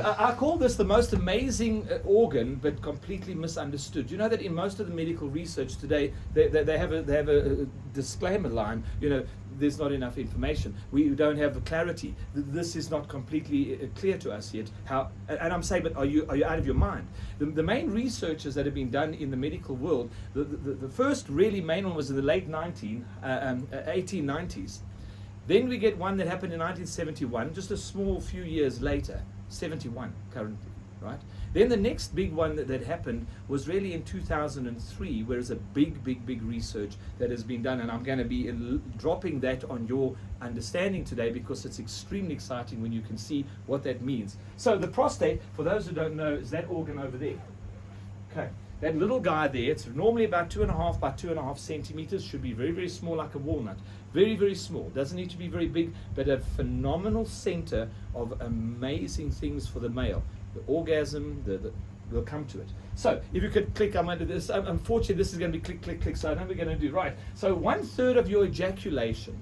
I call this the most amazing organ, but completely misunderstood. You know that in most of the medical research today, they have a disclaimer line. You know, there's not enough information. We don't have the clarity. This is not completely clear to us yet. And I'm saying, but are you out of your mind? The main researches that have been done in the medical world, the first really main one was in the late 1890s. Then we get one that happened in 1971, just a small few years later, 71 currently, right? Then the next big one that happened was really in 2003, where there's a big research that has been done, and I'm going to be dropping that on your understanding today because it's extremely exciting when you can see what that means. So the prostate, for those who don't know, is that organ over there. Okay. That little guy there, it's normally about 2.5 by 2.5 centimeters, should be very small like a walnut. Very small, doesn't need to be very big, but a phenomenal center of amazing things for the male. The orgasm, we'll come to it. So if you could click, I'm under this. Unfortunately, this is going to be click, so I know we're going to do right. So 1/3 of your ejaculation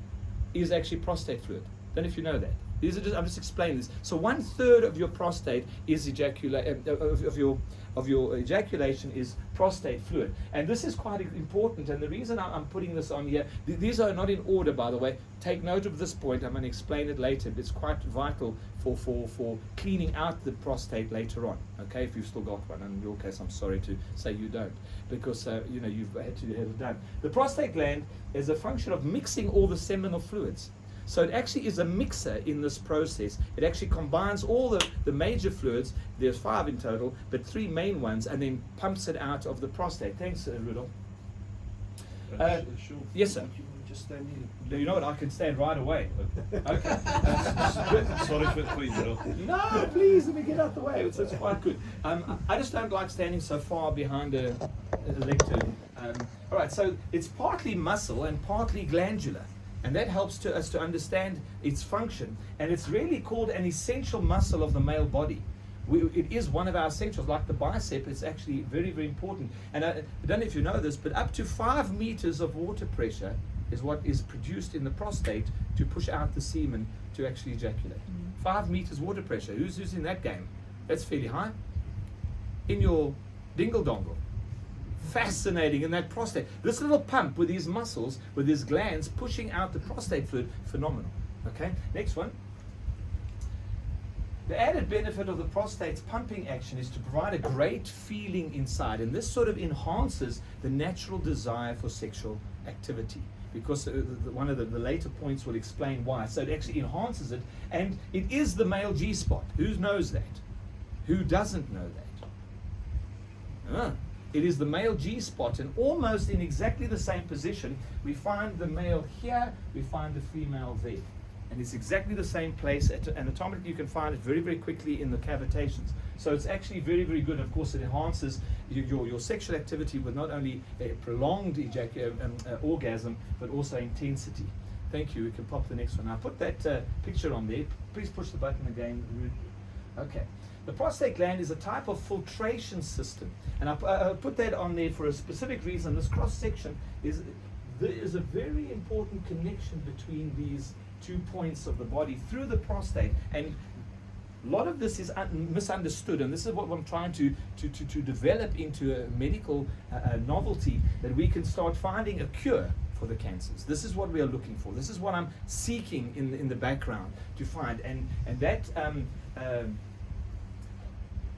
is actually prostate fluid. Don't know if you know that. I'm just explaining this. So 1/3 of your prostate is of your ejaculation is prostate fluid, and this is quite important. And the reason I'm putting this on here, these are not in order, by the way. Take note of this point. I'm going to explain it later. But it's quite vital for cleaning out the prostate later on. Okay, if you've still got one. And in your case, I'm sorry to say you don't, because you've had to have it done. The prostate gland is a function of mixing all the seminal fluids. So it actually is a mixer in this process. It actually combines all the major fluids, there's 5 in total, but 3 main ones, and then pumps it out of the prostate. Thanks, Rudolph. Sure. Yes, sir. You want to just stand here? You know what, I can stand right away. Okay. Sorry for you, Rudolph. No, please, let me get out the way. It's quite good. I just don't like standing so far behind a lectern. All right, so it's partly muscle and partly glandular. And that helps us to understand its function. And it's really called an essential muscle of the male body. It is one of our essentials, like the bicep. It's actually very important. And I don't know if you know this, but up to 5 meters of water pressure is what is produced in the prostate to push out the semen to actually ejaculate. 5 meters water pressure. Who's in that game? That's fairly high. In your dingle-dongle. Fascinating in that prostate. This little pump with these muscles, with these glands pushing out the prostate fluid, phenomenal. Okay, next one. The added benefit of the prostate's pumping action is to provide a great feeling inside, and this sort of enhances the natural desire for sexual activity, because one of the later points will explain why. So it actually enhances it, and it is the male G-spot. Who knows that? Who doesn't know that? It is the male G-spot, and almost in exactly the same position. We find the male here, we find the female there. And it's exactly the same place. Anatomically, you can find it very quickly in the cavitations. So it's actually very good. Of course, it enhances your sexual activity with not only a prolonged orgasm, but also intensity. Thank you. We can pop the next one. Now put that picture on there. Please push the button again. Okay. The prostate gland is a type of filtration system, and I put that on there for a specific reason. This cross section there is a very important connection between these 2 points of the body through the prostate, and a lot of this is misunderstood, and this is what I'm trying to develop into a medical novelty, that we can start finding a cure for the cancers. This is what we are looking for. This is what I'm seeking in the background to find, and that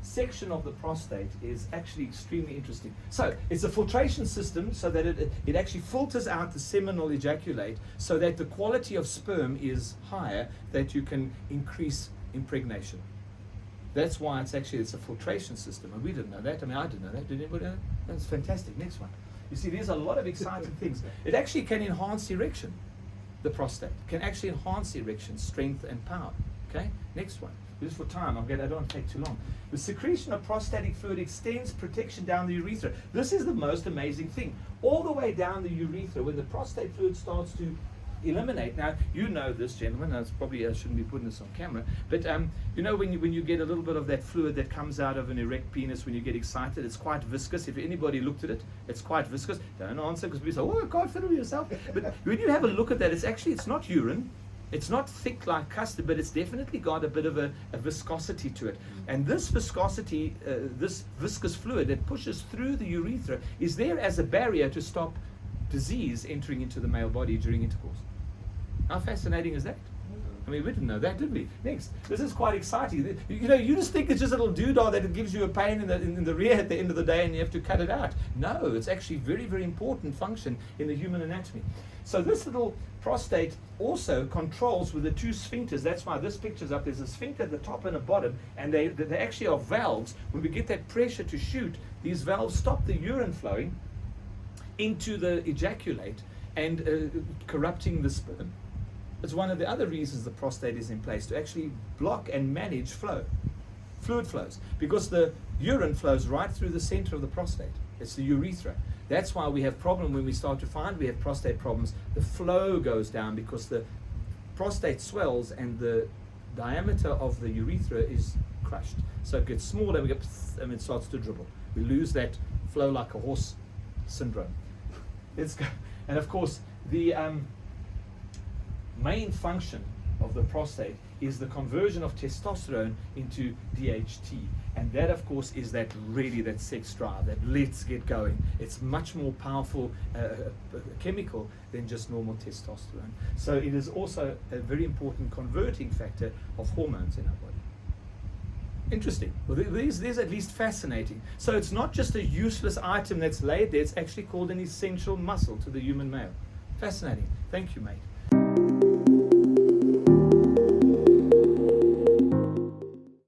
section of the prostate is actually extremely interesting. So it's a filtration system, so that it actually filters out the seminal ejaculate, so that the quality of sperm is higher, that you can increase impregnation. That's why it's a filtration system, and we didn't know that. I mean, I didn't know that. Did anybody know that? That's fantastic. Next one. You see, there's a lot of exciting things. It actually can enhance erection. The prostate can actually enhance erection, strength and power. Okay, next one. Just for time, I don't want to take too long. The secretion of prostatic fluid extends protection down the urethra. This is the most amazing thing. All the way down the urethra, when the prostate fluid starts to eliminate. Now, you know this, gentlemen. I shouldn't be putting this on camera. But you know, when you get a little bit of that fluid that comes out of an erect penis when you get excited, it's quite viscous. If anybody looked at it, it's quite viscous. Don't answer, because people say, oh, I can't fiddle yourself. But when you have a look at that, it's not urine. It's not thick like custard, but it's definitely got a bit of a viscosity to it. And this viscosity, this viscous fluid that pushes through the urethra is there as a barrier to stop disease entering into the male body during intercourse. How fascinating is that? I mean, we didn't know that, did we? Next. This is quite exciting. You know, you just think it's just a little doodah that it gives you a pain in the rear at the end of the day and you have to cut it out. No, it's actually very, very important function in the human anatomy. So this little prostate also controls with the two sphincters. That's why this picture's up. There's a sphincter at the top and the bottom, and they actually are valves. When we get that pressure to shoot, these valves stop the urine flowing into the ejaculate and corrupting the sperm. It's one of the other reasons the prostate is in place, to actually block and manage fluid flows, because the urine flows right through the center of the prostate. It's the urethra. That's why we have problem when we start to find we have prostate problems. The flow goes down because the prostate swells and the diameter of the urethra is crushed. So it gets smaller, we get and it starts to dribble. We lose that flow like a horse syndrome. And of course, the main function of the prostate is the conversion of testosterone into DHT, and that of course is that sex drive, that let's get going. It's much more powerful chemical than just normal testosterone. So it is also a very important converting factor of hormones in our body. Interesting. Well, these at least fascinating. So it's not just a useless item that's laid there, it's actually called an essential muscle to the human male. Fascinating. Thank you, mate.